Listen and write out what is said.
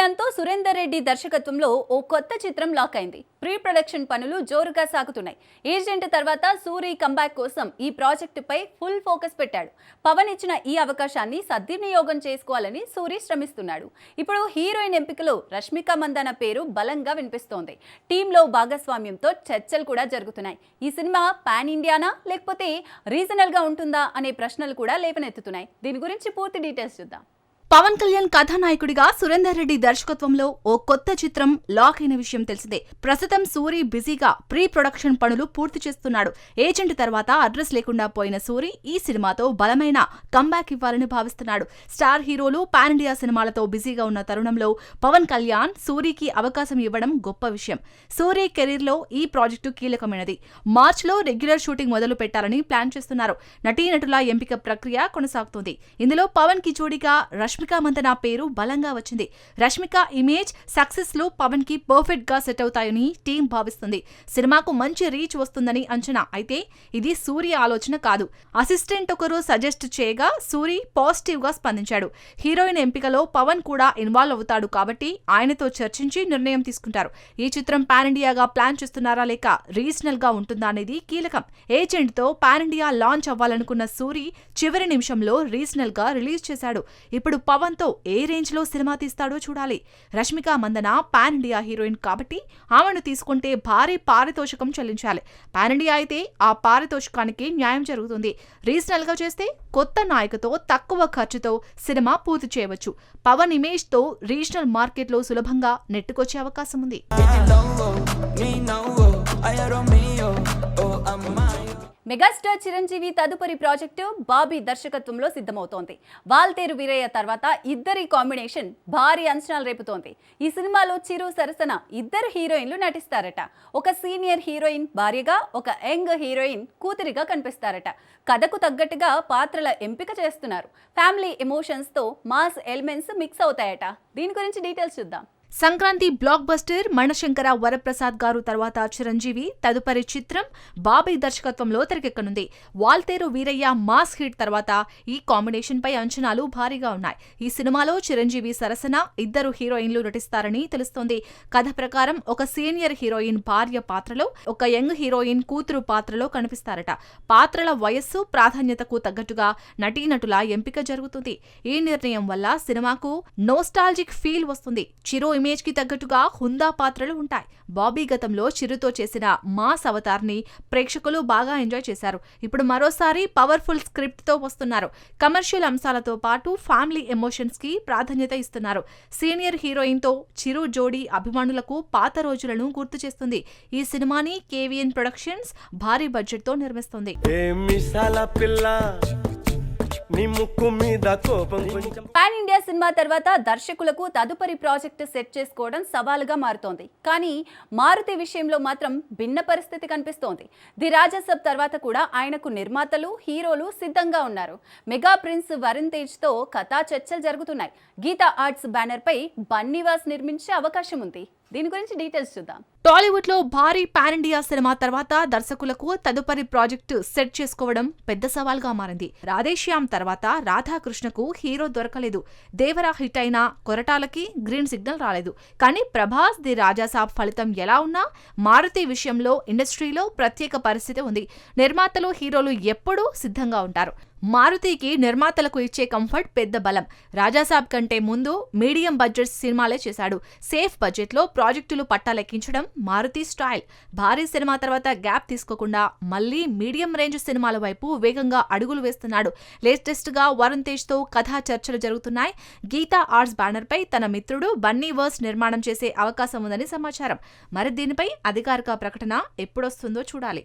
కళ్యాణ్తో సురేందర్ రెడ్డి దర్శకత్వంలో ఓ కొత్త చిత్రం లాక్ అయింది. ప్రీ ప్రొడక్షన్ పనులు జోరుగా సాగుతున్నాయి. ఏజెంట్ తర్వాత సూరి కంబ్యాక్ కోసం ఈ ప్రాజెక్టుపై ఫుల్ ఫోకస్ పెట్టాడు. పవన్ ఇచ్చిన ఈ అవకాశాన్ని సద్వినియోగం చేసుకోవాలని సూరి శ్రమిస్తున్నాడు. ఇప్పుడు హీరోయిన్ ఎంపికలో రష్మిక మందాన పేరు బలంగా వినిపిస్తోంది. టీంలో భాగస్వామ్యంతో చర్చలు కూడా జరుగుతున్నాయి. ఈ సినిమా పాన్ ఇండియానా లేకపోతే రీజనల్ గా ఉంటుందా అనే ప్రశ్నలు కూడా లేవనెత్తుతున్నాయి. దీని గురించి పూర్తి డీటెయిల్స్ చూద్దాం. పవన్ కళ్యాణ్ కథానాయకుడిగా సురేందర్ రెడ్డి దర్శకత్వంలో ఓ కొత్త చిత్రం లాక్ అయిన విషయం తెలిసిందే. ప్రస్తుతం సూరి బిజీగా ప్రీ ప్రొడక్షన్ పనులు పూర్తి చేస్తున్నాడు. ఏజెంట్ తర్వాత అడ్రస్ లేకుండా పోయిన సూరి ఈ సినిమాతో బలమైన కంబ్యాక్ ఇవ్వాలని భావిస్తున్నాడు. స్టార్ హీరోలు పాన్ ఇండియా సినిమాలతో బిజీగా ఉన్న తరుణంలో పవన్ కళ్యాణ్ సూరికి అవకాశం ఇవ్వడం గొప్ప విషయం. సూరి కెరీర్ లో ఈ ప్రాజెక్టు కీలకమైనది. మార్చిలో రెగ్యులర్ షూటింగ్ మొదలు పెట్టాలని ప్లాన్ చేస్తున్నారు. నటీనటుల ఎంపిక ప్రక్రియ కొనసాగుతోంది. ఇందులో పవన్ కి జోడీగా రష్మిక మందన పేరు బలంగా వచ్చింది. రష్మిక ఇమేజ్, సక్సెస్ లో పవన్ కి పర్ఫెక్ట్ గా సెట్ అవుతాయని టీం భావిస్తుంది. సినిమాకు మంచి రీచ్ వస్తుందని అంచనా. అయితే ఇది సూరి ఆలోచన కాదు. అసిస్టెంట్ ఒకరు సజెస్ట్ చేయగా సూరి పాజిటివ్ గా స్పందించాడు. హీరోయిన్ ఎంపికలో పవన్ కూడా ఇన్వాల్వ్ అవుతాడు కాబట్టి ఆయనతో చర్చించి నిర్ణయం తీసుకుంటారు. ఈ చిత్రం పాన్ ఇండియాగా ప్లాన్ చేస్తున్నారా లేక రీజనల్ గా ఉంటుందా అనేది కీలకం. ఏజెంట్ తో పాన్ ఇండియా లాంచ్ అవ్వాలనుకున్న సూరి చివరి నిమిషంలో రీజనల్ గా రిలీజ్ చేశాడు. ఇప్పుడు పవన్ తో ఏ రేంజ్ లో సినిమా తీస్తాడో చూడాలి. Rashmika Mandanna pan India heroine కాబట్టి ఆమెను తీసుకుంటే భారీ పారితోషికం చెల్లించాలి. పాన్ ఇండియా అయితే ఆ పారితోషికానికి న్యాయం జరుగుతుంది. రీజనల్ గా చేస్తే కొత్త నాయకతో తక్కువ ఖర్చుతో సినిమా పూర్తి చేయవచ్చు. పవన్ ఇమేజ్ తో రీజనల్ మార్కెట్ లో సులభంగా నెట్టుకొచ్చే అవకాశం ఉంది. మెగాస్టార్ చిరంజీవి తదుపరి ప్రాజెక్టు బాబీ దర్శకత్వంలో సిద్ధమవుతోంది. వాల్తేరు వీరయ్య తర్వాత ఇద్దరి కాంబినేషన్ భారీ అంచనాలు రేపుతోంది. ఈ సినిమాలో చిరు సరసన ఇద్దరు హీరోయిన్లు నటిస్తారట. ఒక సీనియర్ హీరోయిన్ భార్యగా, ఒక యంగ్ హీరోయిన్ కూతురిగా కనిపిస్తారట. కథకు తగ్గట్టుగా పాత్రల ఎంపిక చేస్తున్నారు. ఫ్యామిలీ ఎమోషన్స్ తో మాస్ ఎలిమెంట్స్ మిక్స్ అవుతాయట. దీని గురించి డీటెయిల్స్ చూద్దాం. సంక్రాంతి బ్లాక్ బస్టర్ మణశంకర వరప్రసాద్ గారు తర్వాత చిరంజీవి తదుపరి చిత్రం బాబీ దర్శకత్వంలో తెరకెక్కనుంది. వాల్తేరు వీరయ్య మాస్ హిట్ తర్వాత ఈ కాంబినేషన్ పై అంచనాలు భారీగా ఉన్నాయి. ఈ సినిమాలో చిరంజీవి సరసన ఇద్దరు హీరోయిన్లు నటిస్తారని తెలుస్తోంది. కథ ప్రకారం ఒక సీనియర్ హీరోయిన్ భార్య పాత్రలో, ఒక యంగ్ హీరోయిన్ కూతురు పాత్రలో కనిపిస్తారట. పాత్రల వయస్సు, ప్రాధాన్యతకు తగ్గట్టుగా నటీనటుల ఎంపిక జరుగుతుంది. ఈ నిర్ణయం వల్ల సినిమాకు నోస్టాల్జిక్ ఫీల్ వస్తుంది. చిరు ఇమేజ్ కి తగ్గట్టుగా హుందా పాత్రలు ఉంటాయి. బాబీ గతంలో చిరుతో చేసిన మాస్ అవతార్ ని ప్రేక్షకులు బాగా ఎంజాయ్ చేశారు. ఇప్పుడు మరోసారి పవర్ఫుల్ స్క్రిప్ట్ తో వస్తున్నారు. కమర్షియల్ అంశాలతో పాటు ఫ్యామిలీ ఎమోషన్స్ కి ప్రాధాన్యత ఇస్తున్నారు. సీనియర్ హీరోయిన్ తో చిరు జోడీ అభిమానులకు పాత రోజులను గుర్తు చేస్తుంది. ఈ సినిమాని కేవీఎన్ ప్రొడక్షన్స్ భారీ బడ్జెట్ తో నిర్మిస్తుంది. పాన్ ఇండియా సినిమా తర్వాత దర్శకులకు తదుపరి ప్రాజెక్టు సెట్ చేసుకోవడం సవాలుగా మారుతోంది. కానీ మారుతి విషయంలో మాత్రం భిన్న పరిస్థితి కనిపిస్తోంది. ది రాజాసాబ్ తర్వాత కూడా ఆయనకు నిర్మాతలు, హీరోలు సిద్ధంగా ఉన్నారు. మెగా ప్రిన్స్ వరుణ్ తేజ్ తో కథా చర్చలు జరుగుతున్నాయి. గీతా ఆర్ట్స్ బ్యానర్ పై బన్నీవాస్ నిర్మించే అవకాశం ఉంది. దీని గురించి డీటెయిల్స్ చూద్దాం. టాలీవుడ్ లో భారీ పాన్ ఇండియా సినిమా తర్వాత దర్శకులకు తదుపరి ప్రాజెక్టు సెట్ చేసుకోవడం పెద్ద సవాల్గా మారింది. రాధేశ్యామ్ తర్వాత రాధాకృష్ణకు హీరో దొరకలేదు. దేవరా హిట్ అయినా కొరటాలకి గ్రీన్ సిగ్నల్ రాలేదు. కానీ ప్రభాస్ ది రాజాసాబ్ ఫలితం ఎలా ఉన్నా మారుతి విషయంలో ఇండస్ట్రీలో ప్రత్యేక పరిస్థితి ఉంది. నిర్మాతలు, హీరోలు ఎప్పుడూ సిద్ధంగా ఉంటారు. మారుతికి నిర్మాతలకు ఇచ్చే కంఫర్ట్ పెద్ద బలం. రాజాసాబ్ కంటే ముందు మీడియం బడ్జెట్ సినిమాలే చేశాడు. సేఫ్ బడ్జెట్ లో ప్రాజెక్టులు పట్టాలెక్కించడం మారుతి స్టైల్. భారీ సినిమా తర్వాత గ్యాప్ తీసుకోకుండా మళ్లీ మీడియం రేంజ్ సినిమాల వైపు వేగంగా అడుగులు వేస్తున్నాడు. లేటెస్ట్ గా వరుణ్ తేజ్ తో కథా చర్చలు జరుగుతున్నాయి. గీతా ఆర్ట్స్ బ్యానర్ పై తన మిత్రుడు బన్నీవర్స్ నిర్మాణం చేసే అవకాశం ఉందని సమాచారం. మరి దీనిపై అధికారిక ప్రకటన ఎప్పుడొస్తుందో చూడాలి.